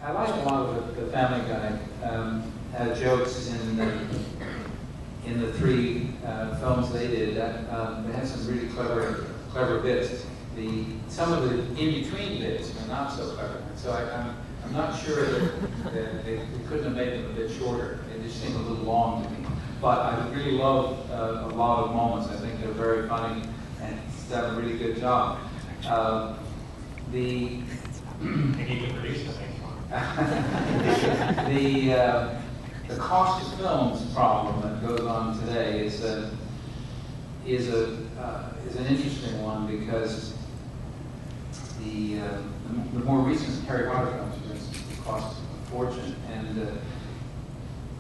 I liked a lot of the Family Guy had jokes in the three films they did. They had some really clever bits. Some of the in-between bits were not so clever. So I'm not sure that they couldn't have made them a bit shorter. They just seem a little long to me. But I really love a lot of moments. I think they're very funny, and he's done a really good job. And you can produce the next one. The cost of films problem that goes on today is an interesting one, because the more recent Harry Potter films, for instance, cost a fortune, and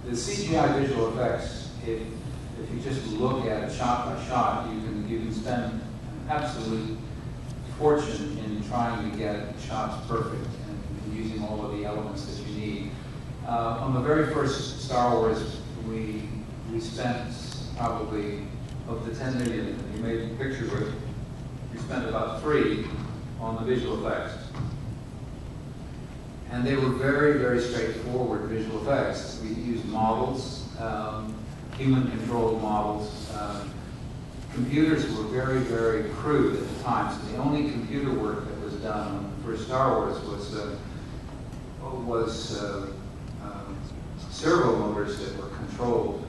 the CGI visual effects, if you just look at it shot by shot, you can spend an absolute fortune in trying to get shots perfect and using all of the elements that you need. On the very first Star Wars, we spent probably, of the 10 million that we made pictures with, we spent about 3 on the visual effects. And they were very, very straightforward visual effects. We used models, human-controlled models. Computers were very, very crude at the time, so the only computer work that was done on the first Star Wars was servo motors that were controlled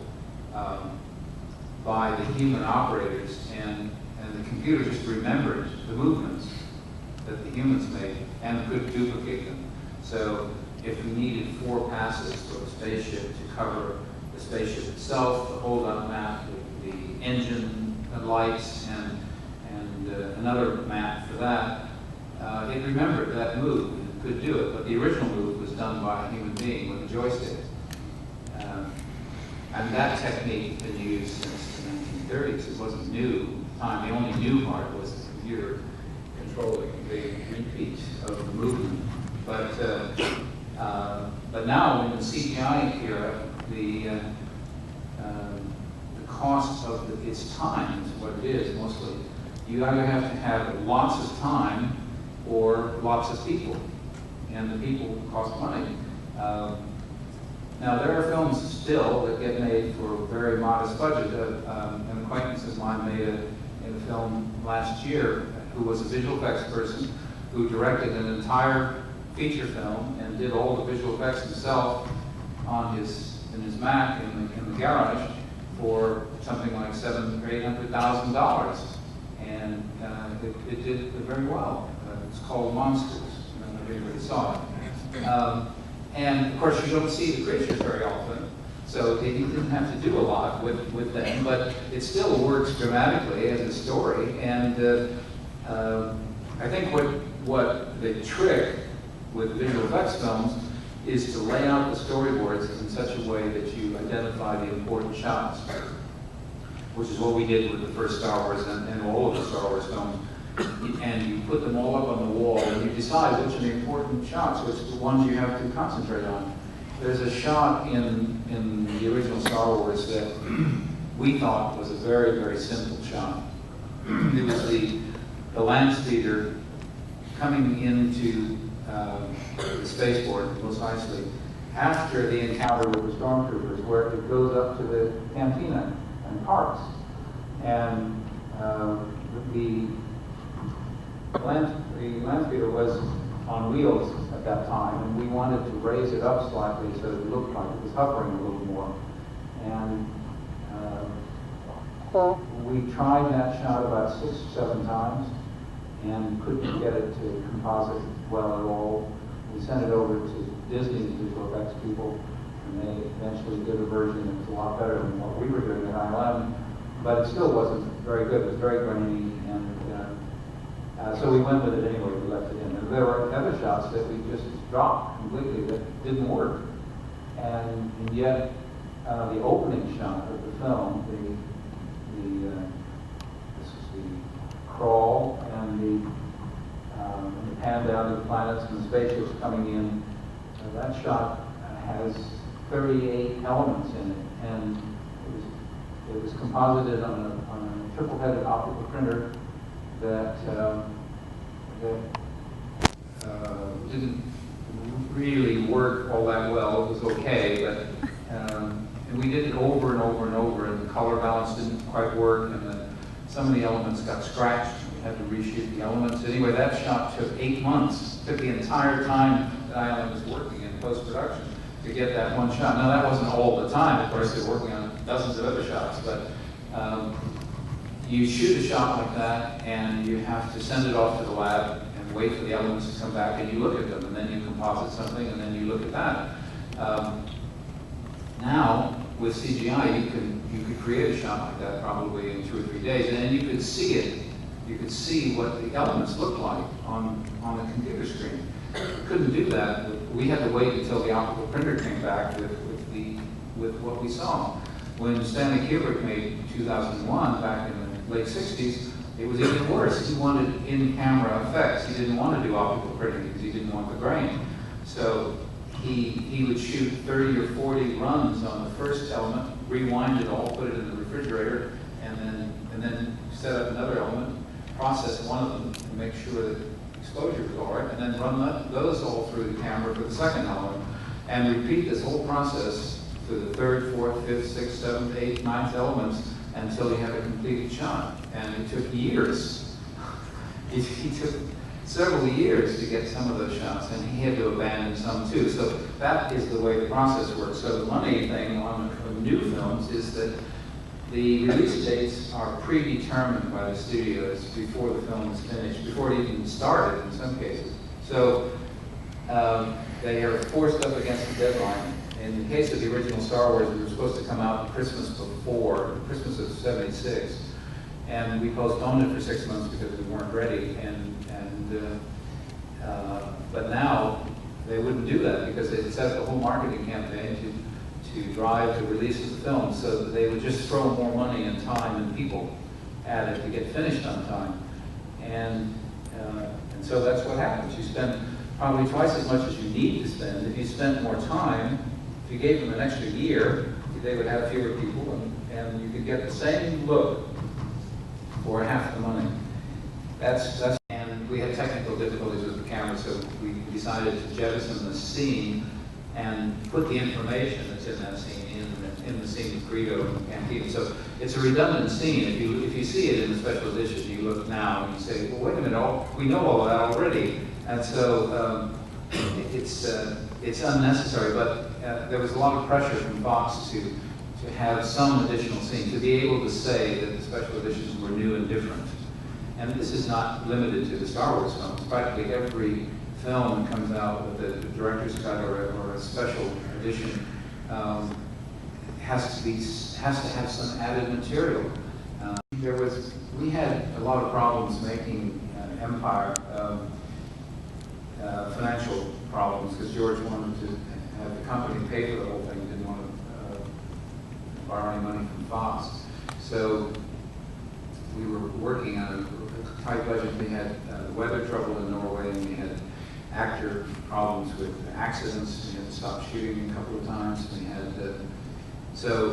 by the human operators, and the computer just remembered the movements that the humans made and could duplicate them. So if we needed 4 passes for the spaceship to cover the spaceship itself, the hold-up map, the engine lights, and another map for that, it remembered that move and could do it. But the original move was done by a human being with a joystick. And that technique had been used since the 1930s. It wasn't new at the time. The only new part was the computer controlling the repeat of the movement. But now in the CGI era, the cost of its time is what it is mostly. You either have to have lots of time or lots of people, and the people cost money. Now there are films still that get made for a very modest budget. An acquaintance of mine made a film last year who was a visual effects person who directed an entire feature film and did all the visual effects himself in his Mac in the garage for something like $700,000 or $800,000, and it did very well. It's called Monsters. I don't know if anybody saw it. And of course, you don't see the creatures very often, so he didn't have to do a lot with them, but it still works dramatically as a story. And I think what the trick with visual effects films is to lay out the storyboards in such a way that you identify the important shots, which is what we did with the first Star Wars and all of the Star Wars films. And you put them all up on the wall, and you decide which are the important shots, which are the ones you have to concentrate on. There's a shot in the original Star Wars that we thought was a very, very simple shot. It was the land speeder coming into the spaceport, most nicely, after the encounter with the stormtroopers, where it goes up to the cantina and parks. And the land speeder was on wheels at that time, and we wanted to raise it up slightly so it looked like it was hovering a little more. And we tried that shot about 6 or 7 times and couldn't get it to composite well at all. We sent it over to Disney's visual effects people, and they eventually did a version that was a lot better than what we were doing at 9/11, but it still wasn't very good. It was very grainy, and so we went with it anyway. We left it in. And there were other shots that we just dropped completely that didn't work, and yet the opening shot of the film, this is the crawl and the pan down to the planets and the spaceships coming in. That shot has 38 elements in it, and it was composited on a triple-headed optical printer that really work all that well. It was okay, but and we did it over and over and over, and the color balance didn't quite work, and some of the elements got scratched. We had to reshoot the elements. Anyway, that shot took 8 months. It took the entire time that I was working in post-production to get that one shot. Now, that wasn't all the time. Of course, they're working on dozens of other shots, but you shoot a shot like that, and you have to send it off to the lab and wait for the elements to come back, and you look at them, and then you composite something, and then you look at that. Now, with CGI, you could create a shot like that probably in 2 or 3 days, and then you could see it. You could see what the elements look like on the computer screen. We couldn't do that. We had to wait until the optical printer came back with what we saw. When Stanley Kubrick made 2001 back in the late 60s, it was even worse. He wanted in-camera effects. He didn't want to do optical printing because he didn't want the grain. So he would shoot 30 or 40 runs on the first element, rewind it all, put it in the refrigerator, and then set up another element, process one of them to make sure that exposure was all right, and then run those all through the camera for the second element, and repeat this whole process to the third, fourth, fifth, sixth, seventh, eighth, ninth elements until you had a completed shot. And it took years. He took several years to get some of those shots, and he had to abandon some too. So that is the way the process works. So the money thing on new films is that the release dates are predetermined by the studios before the film is finished, before it even started in some cases. So they are forced up against the deadline. In the case of the original Star Wars, we were supposed to come out Christmas before, Christmas of '76, and we postponed it for 6 months because we weren't ready. But now they wouldn't do that because it set the whole marketing campaign to drive the release of the film, so that they would just throw more money and time and people at it to get finished on time. And so that's what happens. You spend probably twice as much as you need to spend. If you spent more time, if you gave them an extra year, they would have fewer people, and you could get the same look for half the money. And we had technical difficulties with the camera, so we decided to jettison the scene and put the information that's in that scene in the scene with Greedo and Cantina. So it's a redundant scene. If you see it in the special edition, you look now and you say, well, wait a minute, we know all of that already. And so it's unnecessary, but there was a lot of pressure from Fox to have some additional scene, to be able to say that the special editions were new and different. And this is not limited to the Star Wars films. Practically every film that comes out with a director's cut or a special edition has to have some added material. We had a lot of problems making Empire, financial problems, because George wanted to have the company pay for the whole thing, didn't want to borrow any money from Fox. So we were working on a tight budget. We had weather trouble in Norway, and we had actor problems with accidents. We had to stop shooting a couple of times. We had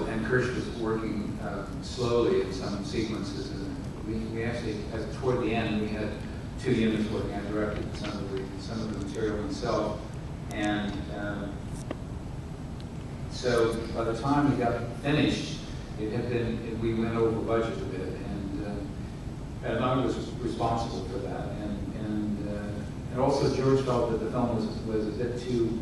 and Kurtz was working slowly in some sequences. And we actually, toward the end, we had 2 units working. I directed some of the material myself, and so by the time we got finished, we went over budget a bit, and I was responsible for that. And also George felt that the film was a bit too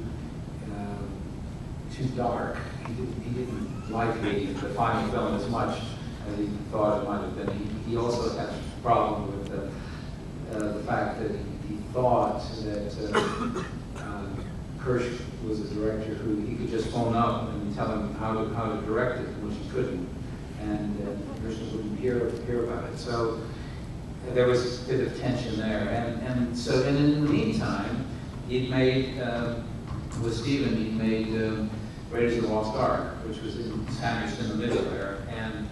dark. He didn't like the final film as much as he thought it might have been. He also had a problem with the fact that he thought that Kurtz was a director who he could just phone up and tell him how to direct it, which he couldn't, and Kurtz wouldn't hear about it. So there was a bit of tension there, and so in the meantime, he'd made with Steven, he'd made Raiders of the Lost Ark, which was sandwiched in the middle there, and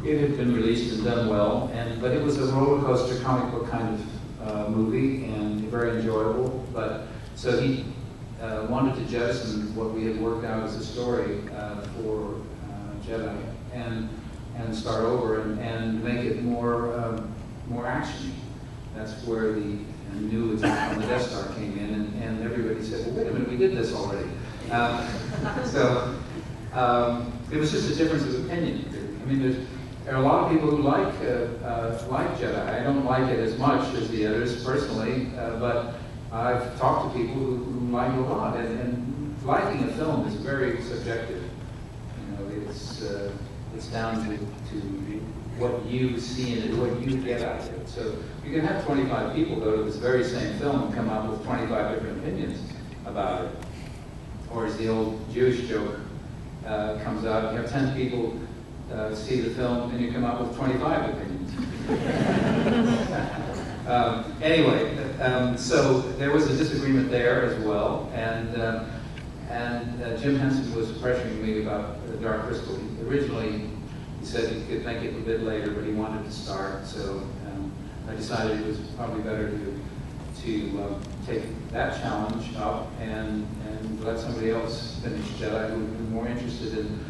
it had been released and done well, but it was a roller coaster comic book kind of movie, and very enjoyable. But so he wanted to jettison what we had worked out as a story for Jedi, and start over and make it more actiony. That's where the and knew exactly when the Death Star came in, and everybody said, well, wait a minute, we did this already. It was just a difference of opinion. I mean, there are a lot of people who like Jedi. I don't like it as much as the others personally, but I've talked to people who like it a lot. And liking a film is very subjective. You know, it's down to what you see in it, what you get out of it. So you can have 25 people go to this very same film and come up with 25 different opinions about it. Or as the old Jewish joke comes out, you have 10 people see the film and you come up with 25 opinions. So there was a disagreement there as well, and Jim Henson was pressuring me about the Dark Crystal. Originally, he said he could make it a bit later, but he wanted to start, so I decided it was probably better to take that challenge up and let somebody else finish Jedi who would be more interested in